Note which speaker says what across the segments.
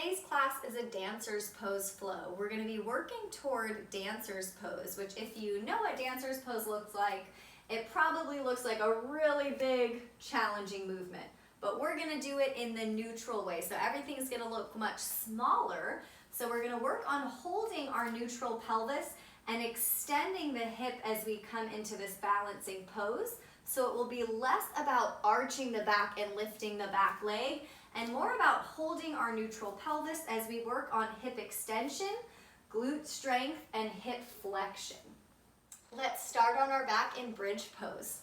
Speaker 1: Today's class is a dancer's pose flow. We're going to be working toward dancer's pose, which if you know what dancer's pose looks like, it probably looks like a really big, challenging movement. But we're going to do it in the neutral way, so everything is going to look much smaller. So we're going to work on holding our neutral pelvis and extending the hip as we come into this balancing pose. So it will be less about arching the back and lifting the back leg, and more about holding our neutral pelvis as we work on hip extension, glute strength, and hip flexion. Let's start on our back in bridge pose.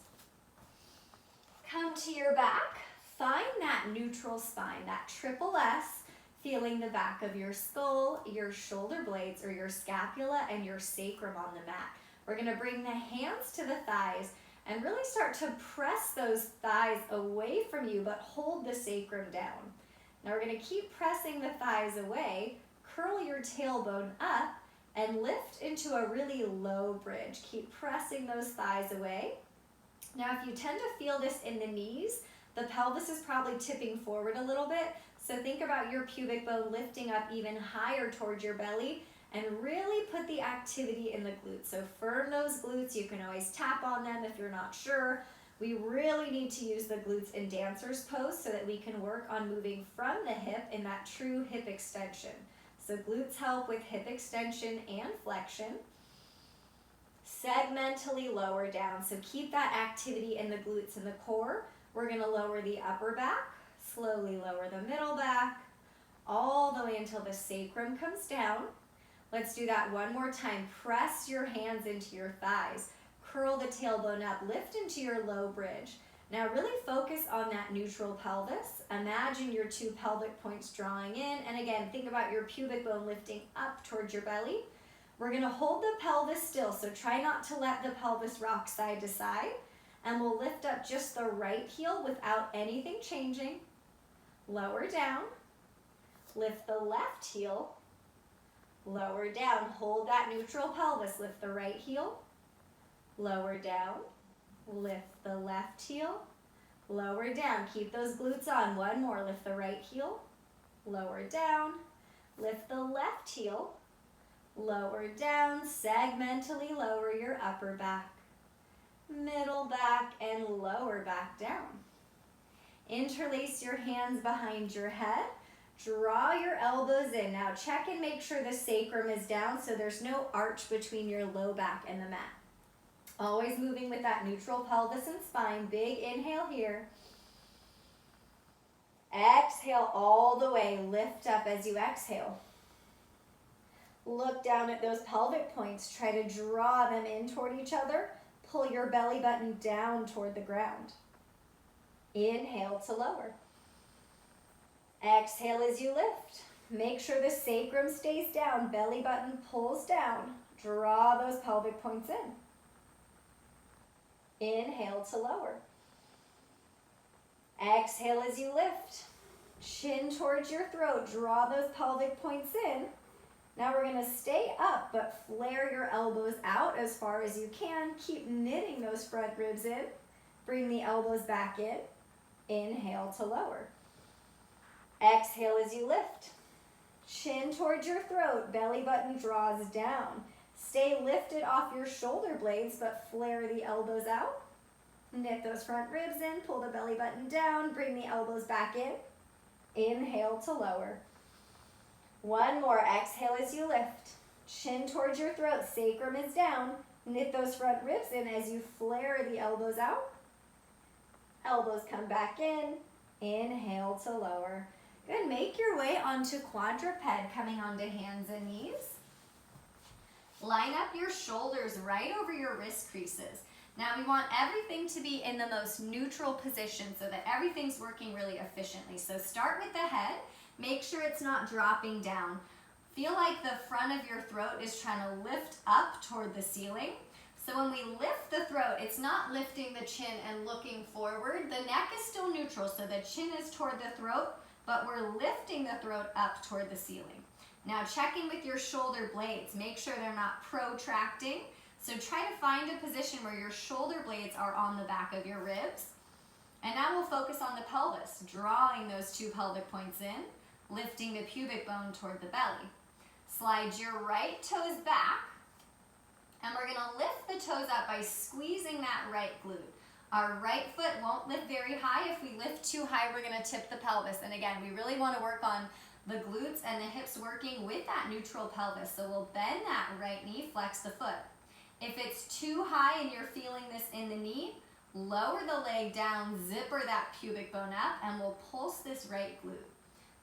Speaker 1: Come to your back, find that neutral spine, that triple S, feeling the back of your skull, your shoulder blades, or your scapula, and your sacrum on the mat. We're going to bring the hands to the thighs and really start to press those thighs away from you, but hold the sacrum down. Now we're going to keep pressing the thighs away, curl your tailbone up, and lift into a really low bridge. Keep pressing those thighs away. Now if you tend to feel this in the knees, the pelvis is probably tipping forward a little bit, so think about your pubic bone lifting up even higher towards your belly, and really put the activity in the glutes. So firm those glutes. You can always tap on them if you're not sure. We really need to use the glutes in dancer's pose so that we can work on moving from the hip in that true hip extension. So glutes help with hip extension and flexion. Segmentally lower down. So keep that activity in the glutes and the core. We're going to lower the upper back, slowly lower the middle back, all the way until the sacrum comes down. Let's do that one more time. Press your hands into your thighs. Curl the tailbone up, lift into your low bridge. Now really focus on that neutral pelvis. Imagine your two pelvic points drawing in, and again, think about your pubic bone lifting up towards your belly. We're gonna hold the pelvis still, so try not to let the pelvis rock side to side, and we'll lift up just the right heel without anything changing. Lower down, lift the left heel, lower down, hold that neutral pelvis, lift the right heel, lower down, lift the left heel, lower down, keep those glutes on, one more, lift the right heel, lower down, lift the left heel, lower down, segmentally lower your upper back, middle back, and lower back down. Interlace your hands behind your head. Draw your elbows in. Now check and make sure the sacrum is down so there's no arch between your low back and the mat. Always moving with that neutral pelvis and spine. Big inhale here. Exhale all the way. Lift up as you exhale. Look down at those pelvic points. Try to draw them in toward each other. Pull your belly button down toward the ground. Inhale to lower. Exhale as you lift. Make sure the sacrum stays down, belly button pulls down. Draw those pelvic points in. Inhale to lower. Exhale as you lift. Chin towards your throat, draw those pelvic points in. Now we're going to stay up, but flare your elbows out as far as you can. Keep knitting those front ribs in. Bring the elbows back in. Inhale to lower. Exhale as you lift. Chin towards your throat, belly button draws down. Stay lifted off your shoulder blades, but flare the elbows out. Knit those front ribs in, pull the belly button down, bring the elbows back in. Inhale to lower. One more, exhale as you lift. Chin towards your throat, sacrum is down. Knit those front ribs in as you flare the elbows out. Elbows come back in. Inhale to lower. Good, make your way onto quadruped, coming onto hands and knees. Line up your shoulders right over your wrist creases. Now we want everything to be in the most neutral position so that everything's working really efficiently. So start with the head, make sure it's not dropping down. Feel like the front of your throat is trying to lift up toward the ceiling. So when we lift the throat, it's not lifting the chin and looking forward. The neck is still neutral, so the chin is toward the throat, but we're lifting the throat up toward the ceiling. Now checking with your shoulder blades, make sure they're not protracting. So try to find a position where your shoulder blades are on the back of your ribs. And now we'll focus on the pelvis, drawing those two pelvic points in, lifting the pubic bone toward the belly. Slide your right toes back, and we're gonna lift the toes up by squeezing that right glute. Our right foot won't lift very high. If we lift too high, we're gonna tip the pelvis. And again, we really wanna work on the glutes and the hips working with that neutral pelvis. So we'll bend that right knee, flex the foot. If it's too high and you're feeling this in the knee, lower the leg down, zipper that pubic bone up, and we'll pulse this right glute.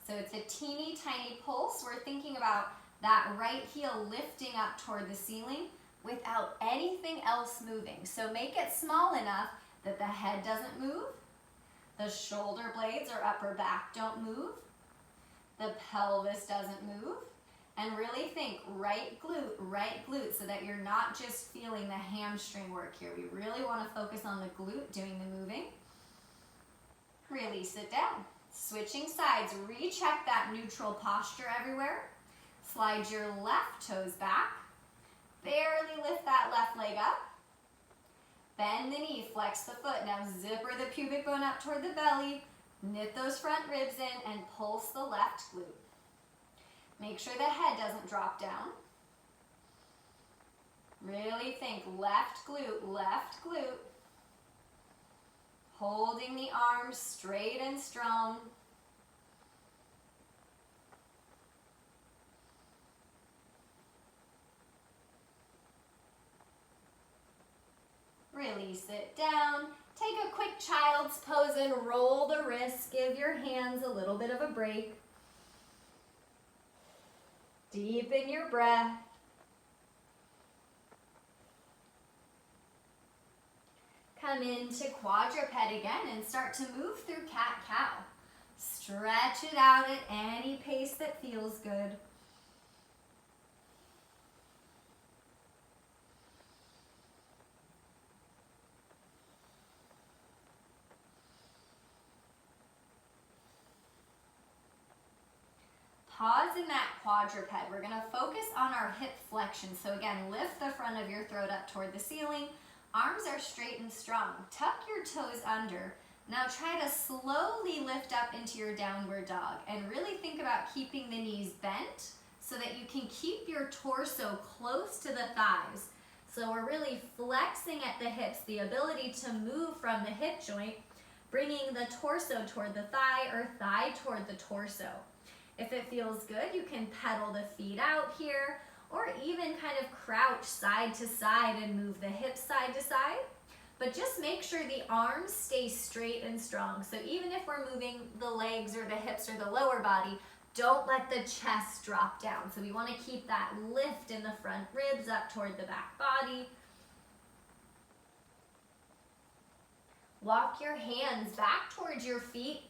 Speaker 1: So it's a teeny tiny pulse. We're thinking about that right heel lifting up toward the ceiling without anything else moving. So make it small enough that the head doesn't move, the shoulder blades or upper back don't move, the pelvis doesn't move, and really think right glute, so that you're not just feeling the hamstring work here. We really want to focus on the glute doing the moving. Release it down. Switching sides, recheck that neutral posture everywhere. Slide your left toes back. Barely lift that left leg up. Bend the knee, flex the foot. Now zipper the pubic bone up toward the belly. Knit those front ribs in and pulse the left glute. Make sure the head doesn't drop down. Really think left glute. Holding the arms straight and strong. Release it down. Take a quick child's pose and roll the wrists. Give your hands a little bit of a break. Deepen your breath. Come into quadruped again and start to move through cat-cow. Stretch it out at any pace that feels good. Pause in that quadruped. We're going to focus on our hip flexion. So again, lift the front of your throat up toward the ceiling. Arms are straight and strong. Tuck your toes under. Now try to slowly lift up into your downward dog and really think about keeping the knees bent so that you can keep your torso close to the thighs. So we're really flexing at the hips, the ability to move from the hip joint, bringing the torso toward the thigh or thigh toward the torso. If it feels good, you can pedal the feet out here or even kind of crouch side to side and move the hips side to side. But just make sure the arms stay straight and strong. So even if we're moving the legs or the hips or the lower body, don't let the chest drop down. So we want to keep that lift in the front ribs up toward the back body. Walk your hands back towards your feet.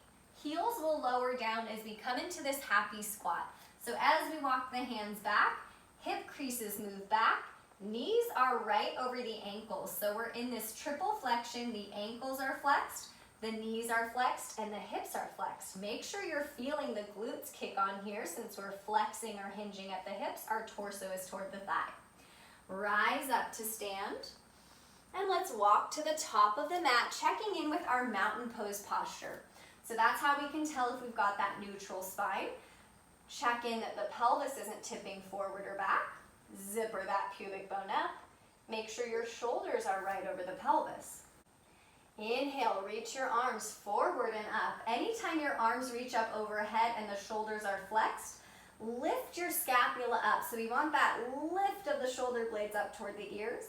Speaker 1: Heels will lower down as we come into this happy squat. So as we walk the hands back, hip creases move back, knees are right over the ankles. So we're in this triple flexion. The ankles are flexed, the knees are flexed, and the hips are flexed. Make sure you're feeling the glutes kick on here. Since we're flexing or hinging at the hips, our torso is toward the thigh. Rise up to stand. And let's walk to the top of the mat, checking in with our mountain pose posture. So that's how we can tell if we've got that neutral spine. Check in that the pelvis isn't tipping forward or back. Zipper that pubic bone up. Make sure your shoulders are right over the pelvis. Inhale, reach your arms forward and up. Anytime your arms reach up overhead and the shoulders are flexed, lift your scapula up. So we want that lift of the shoulder blades up toward the ears.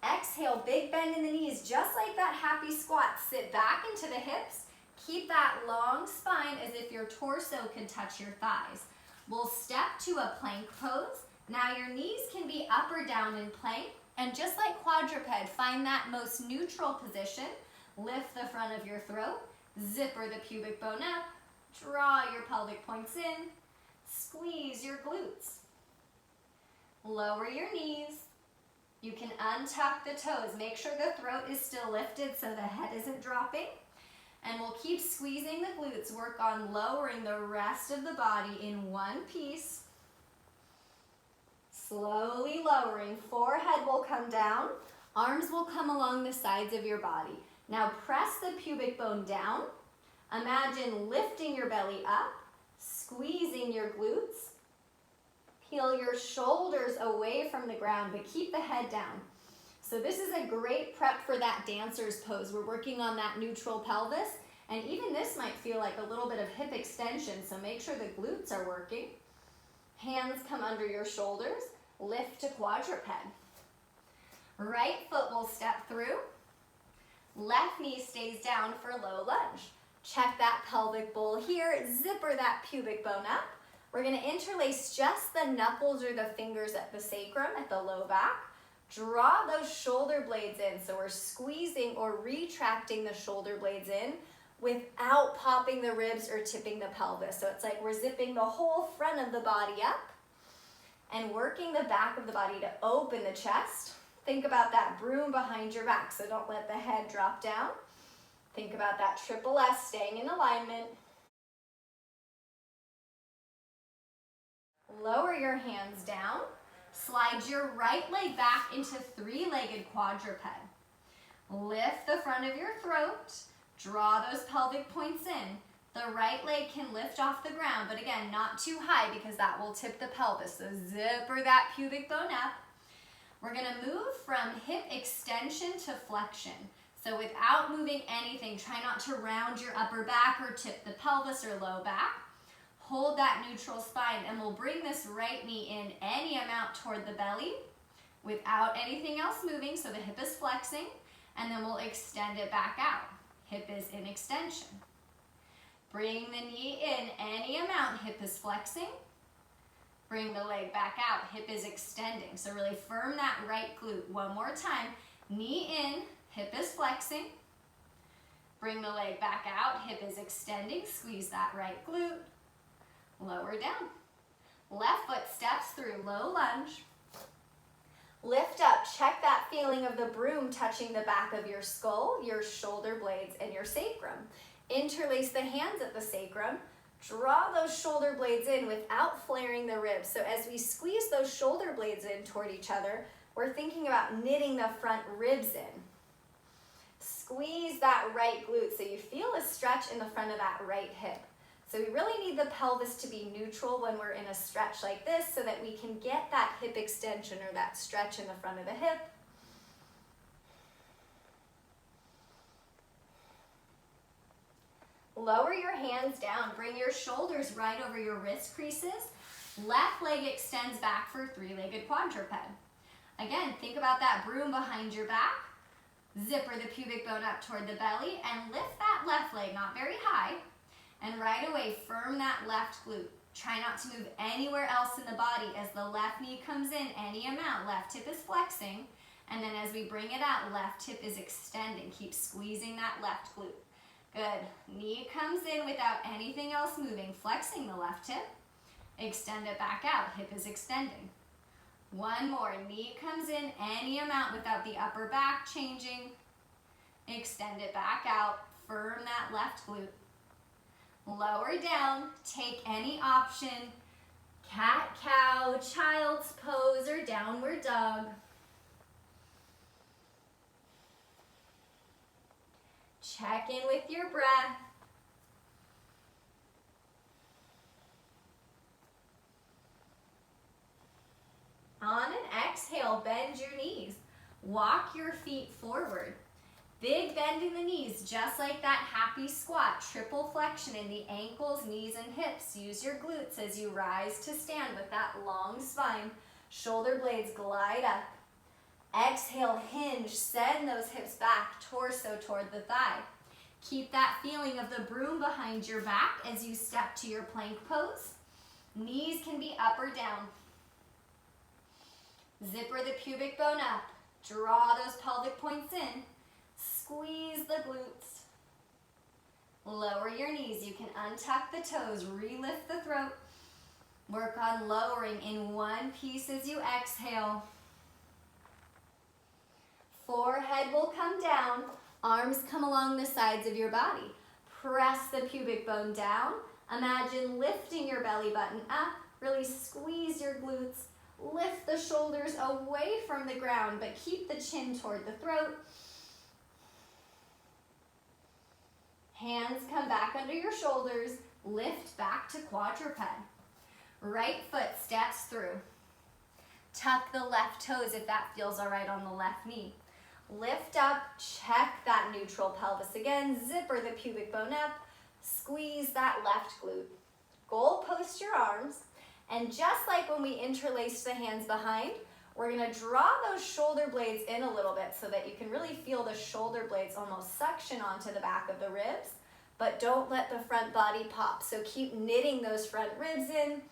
Speaker 1: Exhale, big bend in the knees, just like that happy squat. Sit back into the hips. Keep that long spine as if your torso can touch your thighs. We'll step to a plank pose. Now your knees can be up or down in plank. And just like quadruped, find that most neutral position. Lift the front of your throat. Zipper the pubic bone up. Draw your pelvic points in. Squeeze your glutes. Lower your knees. You can untuck the toes. Make sure the throat is still lifted so the head isn't dropping. And we'll keep squeezing the glutes. Work on lowering the rest of the body in one piece. Slowly lowering. Forehead will come down. Arms will come along the sides of your body. Now press the pubic bone down. Imagine lifting your belly up. squeezing your glutes. Peel your shoulders away from the ground, but keep the head down. So this is a great prep for that dancer's pose. We're working on that neutral pelvis, and even this might feel like a little bit of hip extension, so make sure the glutes are working. Hands come under your shoulders, lift to quadruped. Right foot will step through. Left knee stays down for low lunge. Check that pelvic bowl here, zipper that pubic bone up. We're gonna interlace just the knuckles or the fingers at the sacrum, at the low back. Draw those shoulder blades in, so we're squeezing or retracting the shoulder blades in without popping the ribs or tipping the pelvis. So it's like we're zipping the whole front of the body up and working the back of the body to open the chest. Think about that broom behind your back, so don't let the head drop down. Think about that triple S staying in alignment. Lower your hands down. Slide your right leg back into three-legged quadruped. Lift the front of your throat. Draw those pelvic points in. The right leg can lift off the ground, but again, not too high because that will tip the pelvis. So zipper that pubic bone up. We're gonna move from hip extension to flexion. So without moving anything, try not to round your upper back or tip the pelvis or low back. Hold that neutral spine, and we'll bring this right knee in any amount toward the belly without anything else moving, so the hip is flexing, and then we'll extend it back out. Hip is in extension. Bring the knee in any amount, hip is flexing. Bring the leg back out, hip is extending. So really firm that right glute. One more time, knee in, hip is flexing. Bring the leg back out, hip is extending. Squeeze that right glute. Lower down. Left foot steps through, low lunge. Lift up, check that feeling of the broom touching the back of your skull, your shoulder blades, and your sacrum. Interlace the hands at the sacrum. Draw those shoulder blades in without flaring the ribs. So as we squeeze those shoulder blades in toward each other, we're thinking about knitting the front ribs in. Squeeze that right glute so you feel a stretch in the front of that right hip. So we really need the pelvis to be neutral when we're in a stretch like this so that we can get that hip extension or that stretch in the front of the hip. Lower your hands down. Bring your shoulders right over your wrist creases. Left leg extends back for three-legged quadruped. Again, think about that broom behind your back. Zipper the pubic bone up toward the belly and lift that left leg, not very high. And right away, firm that left glute. Try not to move anywhere else in the body as the left knee comes in any amount. Left hip is flexing. And then as we bring it out, left hip is extending. Keep squeezing that left glute. Good. Knee comes in without anything else moving. Flexing the left hip. Extend it back out. Hip is extending. One more. Knee comes in any amount without the upper back changing. Extend it back out. Firm that left glute. Lower down, take any option, cat, cow, child's pose, or downward dog. Check in with your breath. On an exhale, bend your knees. Walk your feet forward. Big bend in the knees, just like that happy squat. Triple flexion in the ankles, knees, and hips. Use your glutes as you rise to stand with that long spine. Shoulder blades glide up. Exhale, hinge, send those hips back, torso toward the thigh. Keep that feeling of the broom behind your back as you step to your plank pose. Knees can be up or down. Zipper the pubic bone up. Draw those pelvic points in. Squeeze the glutes. Lower your knees. You can untuck the toes, relift the throat. Work on lowering in one piece as you exhale. Forehead will come down. Arms come along the sides of your body. Press the pubic bone down. Imagine lifting your belly button up. Really squeeze your glutes. Lift the shoulders away from the ground, but keep the chin toward the throat. Hands come back under your shoulders. Lift back to quadruped. Right foot steps through. Tuck the left toes if that feels all right on the left knee. Lift up, check that neutral pelvis again, zipper the pubic bone up, squeeze that left glute. Goal post your arms, and just like when we interlaced the hands behind, we're gonna draw those shoulder blades in a little bit so that you can really feel the shoulder blades almost suction onto the back of the ribs, but don't let the front body pop. So keep knitting those front ribs in,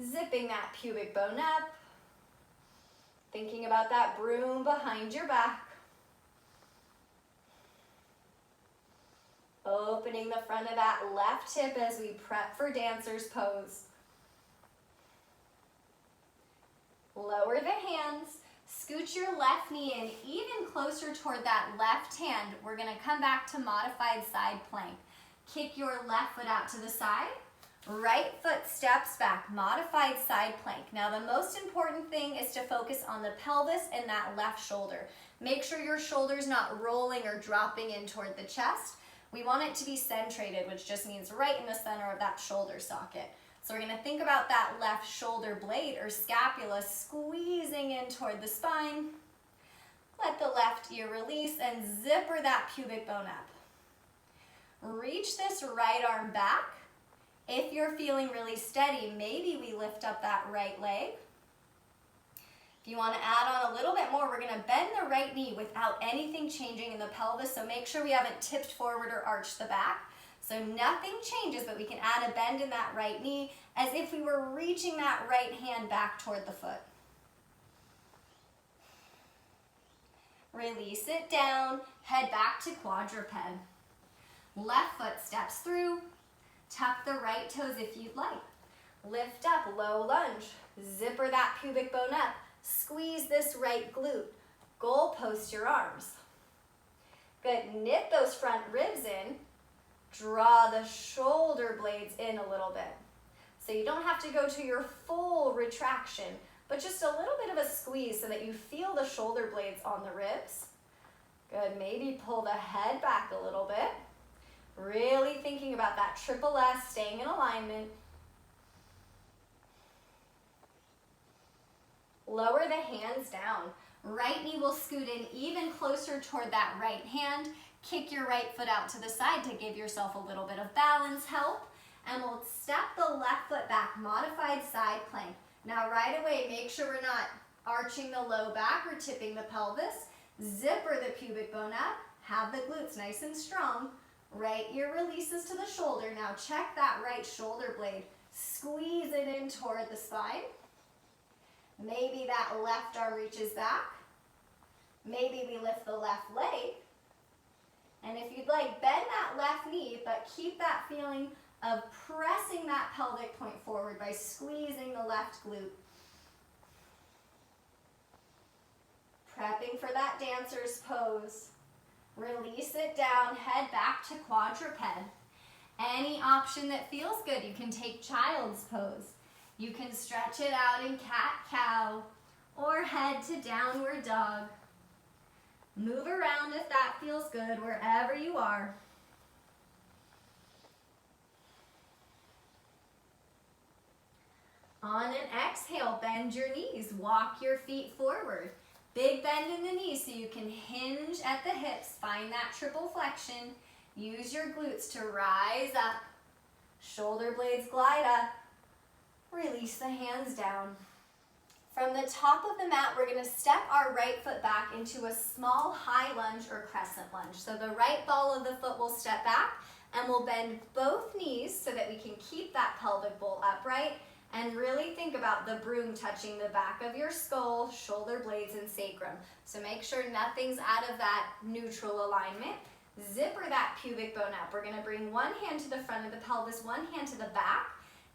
Speaker 1: zipping that pubic bone up, thinking about that broom behind your back. Opening the front of that left hip as we prep for dancer's pose. Lower the hands, scoot your left knee in even closer toward that left hand. We're gonna come back to modified side plank. Kick your left foot out to the side, right foot steps back, modified side plank. Now the most important thing is to focus on the pelvis and that left shoulder. Make sure your shoulder's not rolling or dropping in toward the chest. We want it to be centrated, which just means right in the center of that shoulder socket. So we're gonna think about that left shoulder blade or scapula squeezing in toward the spine. Let the left ear release and zipper that pubic bone up. Reach this right arm back. If you're feeling really steady, maybe we lift up that right leg. If you want to add on a little bit more, we're going to bend the right knee without anything changing in the pelvis, so make sure we haven't tipped forward or arched the back. So nothing changes, but we can add a bend in that right knee as if we were reaching that right hand back toward the foot. Release it down, head back to quadruped. Left foot steps through, tuck the right toes if you'd like. Lift up, low lunge, zipper that pubic bone up, squeeze this right glute, goal post your arms. Good, knit those front ribs in, draw the shoulder blades in a little bit. So you don't have to go to your full retraction, but just a little bit of a squeeze so that you feel the shoulder blades on the ribs. Good, maybe pull the head back a little bit. Really thinking about that triple S, staying in alignment. Lower the hands down. Right knee will scoot in even closer toward that right hand. Kick your right foot out to the side to give yourself a little bit of balance help. And we'll step the left foot back, modified side plank. Now right away, make sure we're not arching the low back or tipping the pelvis. Zipper the pubic bone up. Have the glutes nice and strong. Right ear releases to the shoulder. Now check that right shoulder blade. Squeeze it in toward the spine. Maybe that left arm reaches back. Maybe we lift the left leg. And if you'd like, bend that left knee, but keep that feeling of pressing that pelvic point forward by squeezing the left glute. Prepping for that dancer's pose. Release it down, head back to quadruped. Any option that feels good. You can take child's pose. You can stretch it out in cat-cow or head to downward dog. Move around if that feels good wherever you are. On an exhale, bend your knees. Walk your feet forward. Big bend in the knees so you can hinge at the hips. Find that triple flexion. Use your glutes to rise up. Shoulder blades glide up. Release the hands down. From the top of the mat, we're going to step our right foot back into a small high lunge or crescent lunge. So the right ball of the foot will step back and we'll bend both knees so that we can keep that pelvic bowl upright and really think about the broom touching the back of your skull, shoulder blades, and sacrum. So make sure nothing's out of that neutral alignment. Zipper that pubic bone up. We're going to bring one hand to the front of the pelvis, one hand to the back,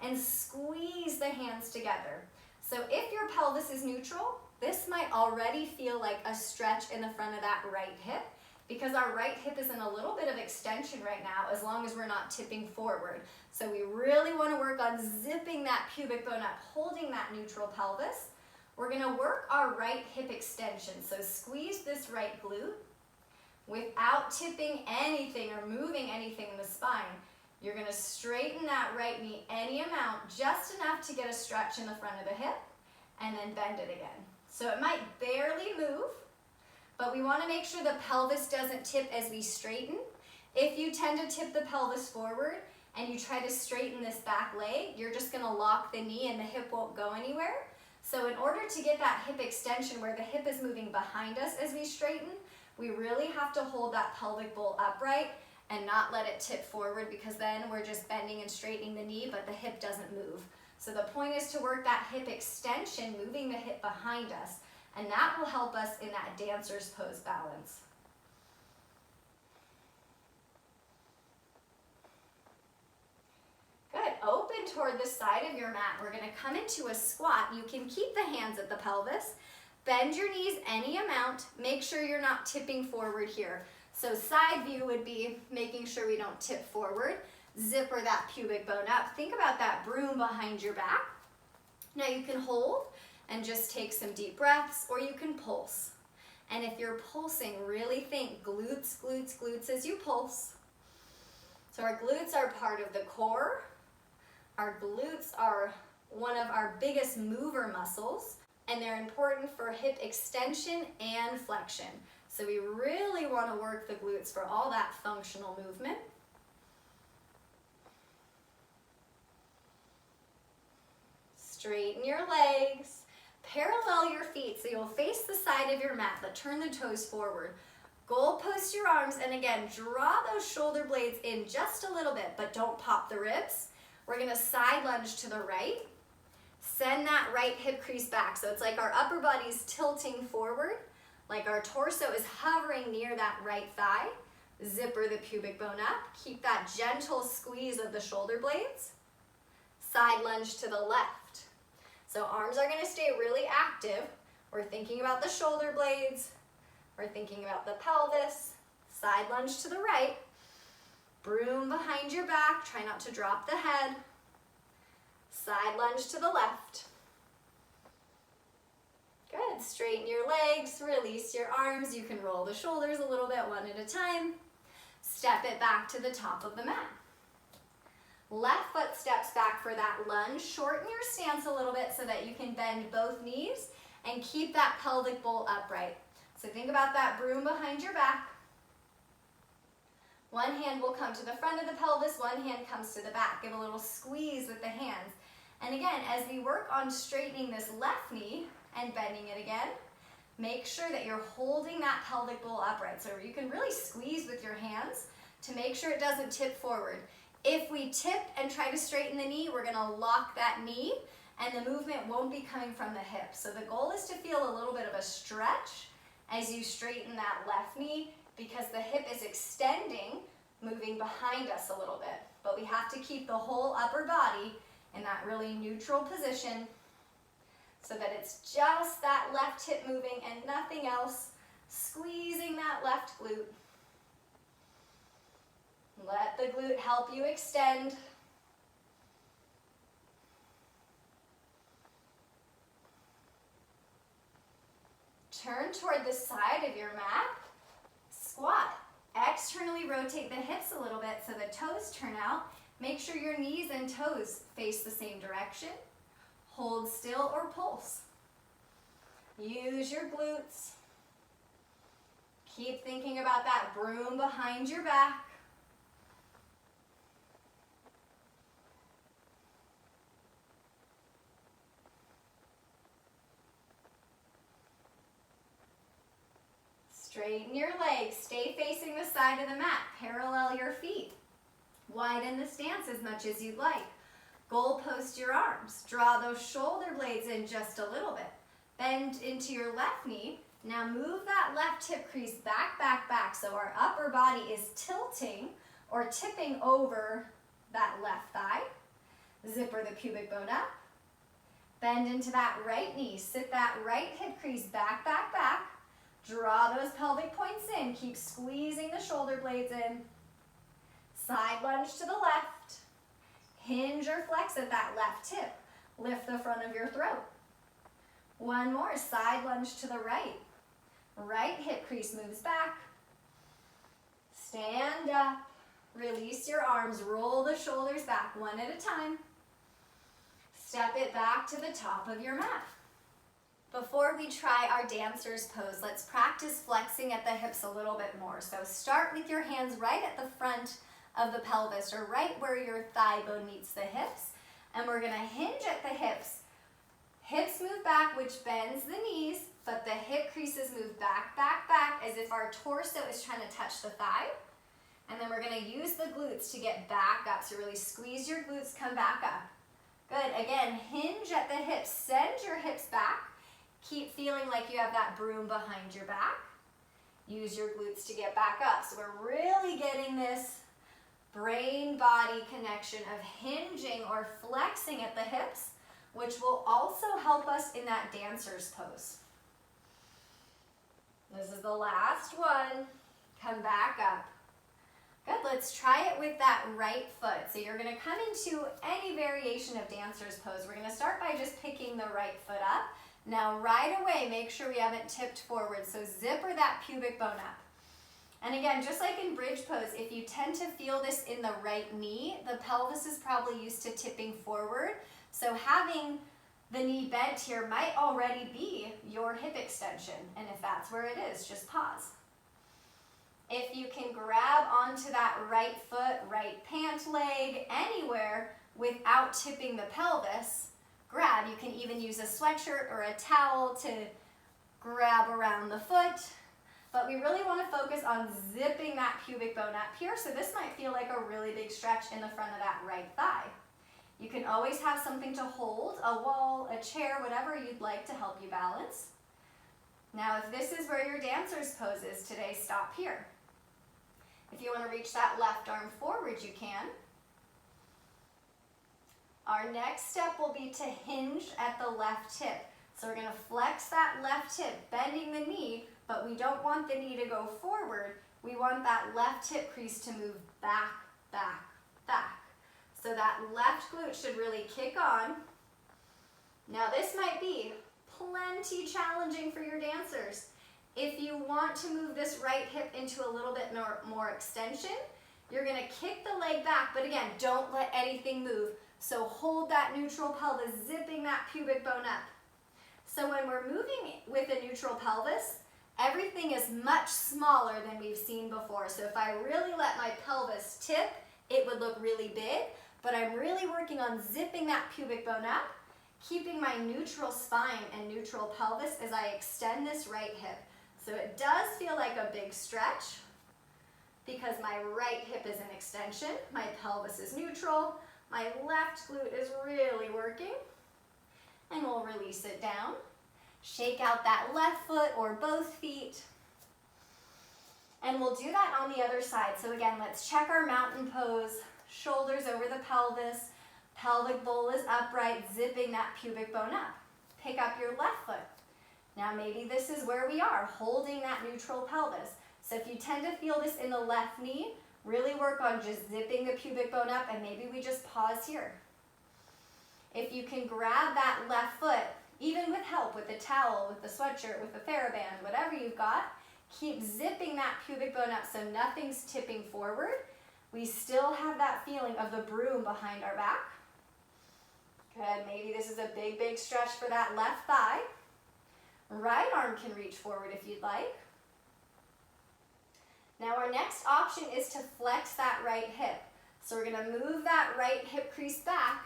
Speaker 1: and squeeze the hands together. So if your pelvis is neutral, this might already feel like a stretch in the front of that right hip because our right hip is in a little bit of extension right now as long as we're not tipping forward. So we really want to work on zipping that pubic bone up, holding that neutral pelvis. We're going to work our right hip extension. So squeeze this right glute without tipping anything or moving anything in the spine. You're gonna straighten that right knee any amount, just enough to get a stretch in the front of the hip, and then bend it again. So it might barely move, but we wanna make sure the pelvis doesn't tip as we straighten. If you tend to tip the pelvis forward and you try to straighten this back leg, you're just gonna lock the knee and the hip won't go anywhere. So in order to get that hip extension where the hip is moving behind us as we straighten, we really have to hold that pelvic bowl upright and not let it tip forward, because then we're just bending and straightening the knee, but the hip doesn't move. So the point is to work that hip extension, moving the hip behind us, and that will help us in that dancer's pose balance. Good, open toward the side of your mat. We're gonna come into a squat. You can keep the hands at the pelvis. Bend your knees any amount. Make sure you're not tipping forward here. So side view would be making sure we don't tip forward. Zipper that pubic bone up. Think about that broom behind your back. Now you can hold and just take some deep breaths, or you can pulse. And if you're pulsing, really think glutes, glutes, glutes as you pulse. So our glutes are part of the core. Our glutes are one of our biggest mover muscles, and they're important for hip extension and flexion. So we really want to work the glutes for all that functional movement. Straighten your legs. Parallel your feet so you'll face the side of your mat, but turn the toes forward. Goal post your arms, and again, draw those shoulder blades in just a little bit, but don't pop the ribs. We're gonna side lunge to the right. Send that right hip crease back. So it's like our upper body's tilting forward, like our torso is hovering near that right thigh. Zipper the pubic bone up. Keep that gentle squeeze of the shoulder blades. Side lunge to the left. So arms are gonna stay really active. We're thinking about the shoulder blades. We're thinking about the pelvis. Side lunge to the right. Broom behind your back. Try not to drop the head. Side lunge to the left. Good, straighten your legs, release your arms. You can roll the shoulders a little bit, one at a time. Step it back to the top of the mat. Left foot steps back for that lunge. Shorten your stance a little bit so that you can bend both knees and keep that pelvic bowl upright. So think about that broom behind your back. One hand will come to the front of the pelvis, one hand comes to the back. Give a little squeeze with the hands. And again, as we work on straightening this left knee and bending it again, make sure that you're holding that pelvic bowl upright. So you can really squeeze with your hands to make sure it doesn't tip forward. If we tip and try to straighten the knee, we're gonna lock that knee and the movement won't be coming from the hip. So the goal is to feel a little bit of a stretch as you straighten that left knee, because the hip is extending, moving behind us a little bit. But we have to keep the whole upper body in that really neutral position so that it's just that left hip moving and nothing else. Squeezing that left glute. Let the glute help you extend. Turn toward the side of your mat. Squat. Externally rotate the hips a little bit so the toes turn out. Make sure your knees and toes face the same direction. Hold still or pulse. Use your glutes. Keep thinking about that broom behind your back. Straighten your legs. Stay facing the side of the mat. Parallel your feet. Widen the stance as much as you'd like. Goal post your arms. Draw those shoulder blades in just a little bit. Bend into your left knee. Now move that left hip crease back, back, back. So our upper body is tilting or tipping over that left thigh. Zipper the pubic bone up. Bend into that right knee. Sit that right hip crease back, back, back. Draw those pelvic points in. Keep squeezing the shoulder blades in. Side lunge to the left. Hinge or flex at that left hip. Lift the front of your throat. One more. Side lunge to the right. Right hip crease moves back. Stand up. Release your arms, roll the shoulders back one at a time. Step it back to the top of your mat. Before we try our dancer's pose, let's practice flexing at the hips a little bit more. So start with your hands right at the front of the pelvis, or right where your thigh bone meets the hips. And we're gonna hinge at the hips. Hips move back, which bends the knees, but the hip creases move back, back, back, as if our torso is trying to touch the thigh. And then we're gonna use the glutes to get back up. So really squeeze your glutes, come back up. Good, again, hinge at the hips. Send your hips back. Keep feeling like you have that broom behind your back. Use your glutes to get back up. So we're really getting this brain-body connection of hinging or flexing at the hips, which will also help us in that dancer's pose. This is the last one. Come back up. Good, let's try it with that right foot. So you're gonna come into any variation of dancer's pose. We're gonna start by just picking the right foot up. Now right away, make sure we haven't tipped forward. So zipper that pubic bone up. And again, just like in bridge pose, if you tend to feel this in the right knee, the pelvis is probably used to tipping forward. So having the knee bent here might already be your hip extension. And if that's where it is, just pause. If you can grab onto that right foot, right pant leg, anywhere without tipping the pelvis, grab. You can even use a sweatshirt or a towel to grab around the foot. But we really want to focus on zipping that pubic bone up here. So this might feel like a really big stretch in the front of that right thigh. You can always have something to hold, a wall, a chair, whatever you'd like to help you balance. Now, if this is where your dancer's pose is today, stop here. If you want to reach that left arm forward, you can. Our next step will be to hinge at the left hip. So we're going to flex that left hip, bending the knee, but we don't want the knee to go forward. We want that left hip crease to move back, back, back. So that left glute should really kick on. Now this might be plenty challenging for your dancers. If you want to move this right hip into a little bit more extension, you're going to kick the leg back, but again, don't let anything move. So hold that neutral pelvis, zipping that pubic bone up. So when we're moving with a neutral pelvis, everything is much smaller than we've seen before. So if I really let my pelvis tip, it would look really big, but I'm really working on zipping that pubic bone up, keeping my neutral spine and neutral pelvis as I extend this right hip. So it does feel like a big stretch because my right hip is an extension, my pelvis is neutral, my left glute is really working, and we'll release it down. Shake out that left foot or both feet. And we'll do that on the other side. So again, let's check our mountain pose. Shoulders over the pelvis. Pelvic bowl is upright, zipping that pubic bone up. Pick up your left foot. Now maybe this is where we are, holding that neutral pelvis. So if you tend to feel this in the left knee, really work on just zipping the pubic bone up, and maybe we just pause here. If you can grab that left foot, even with help, with a towel, with a sweatshirt, with a TheraBand, whatever you've got, keep zipping that pubic bone up so nothing's tipping forward. We still have that feeling of the broom behind our back. Good, maybe this is a big, big stretch for that left thigh. Right arm can reach forward if you'd like. Now our next option is to flex that right hip. So we're gonna move that right hip crease back,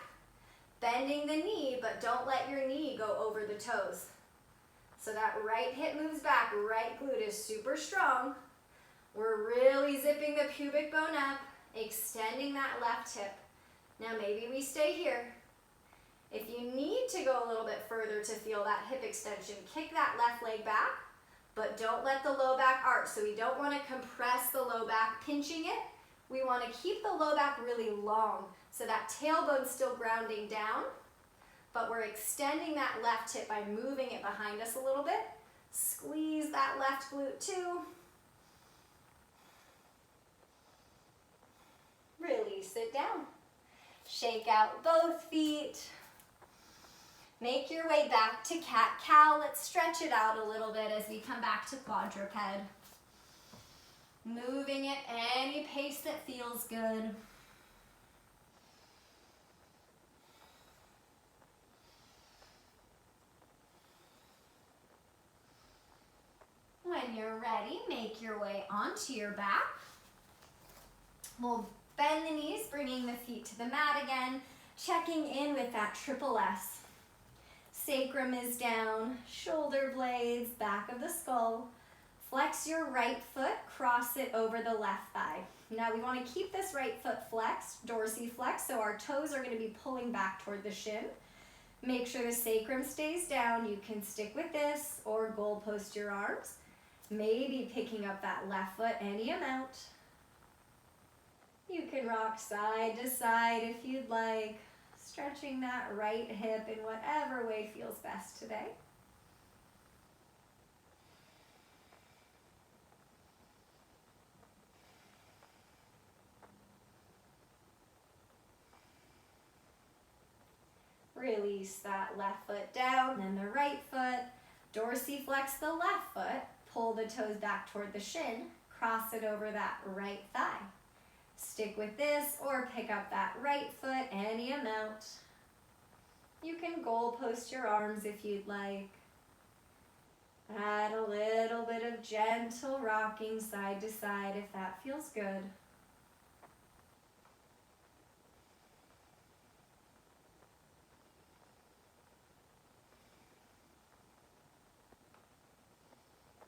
Speaker 1: bending the knee, but don't let your knee go over the toes. So that right hip moves back, right glute is super strong. We're really zipping the pubic bone up, extending that left hip. Now maybe we stay here. If you need to go a little bit further to feel that hip extension, kick that left leg back, but don't let the low back arch. So we don't want to compress the low back, pinching it. We want to keep the low back really long so that tailbone's still grounding down, but we're extending that left hip by moving it behind us a little bit. Squeeze that left glute too. Release it down. Shake out both feet. Make your way back to cat-cow. Let's stretch it out a little bit as we come back to quadruped. Moving at any pace that feels good. When you're ready, make your way onto your back. We'll bend the knees, bringing the feet to the mat again, checking in with that triple S. Sacrum is down, shoulder blades, back of the skull. Flex your right foot, cross it over the left thigh. Now we want to keep this right foot flexed, dorsiflex, so our toes are going to be pulling back toward the shin. Make sure the sacrum stays down. You can stick with this or goalpost your arms. Maybe picking up that left foot any amount. You can rock side to side if you'd like, stretching that right hip in whatever way feels best today. Release that left foot down, then the right foot. Dorsiflex the left foot, pull the toes back toward the shin, cross it over that right thigh. Stick with this or pick up that right foot any amount. You can goalpost your arms if you'd like. Add a little bit of gentle rocking side to side if that feels good.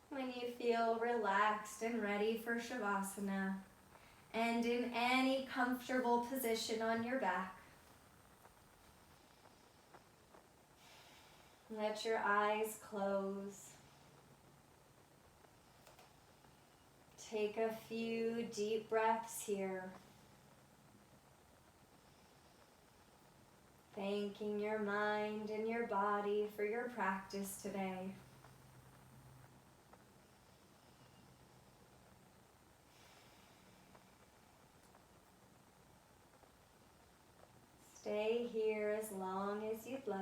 Speaker 1: When you feel relaxed and ready for Shavasana, and in any comfortable position on your back, let your eyes close. Take a few deep breaths here. Thanking your mind and your body for your practice today. Stay here as long as you'd like.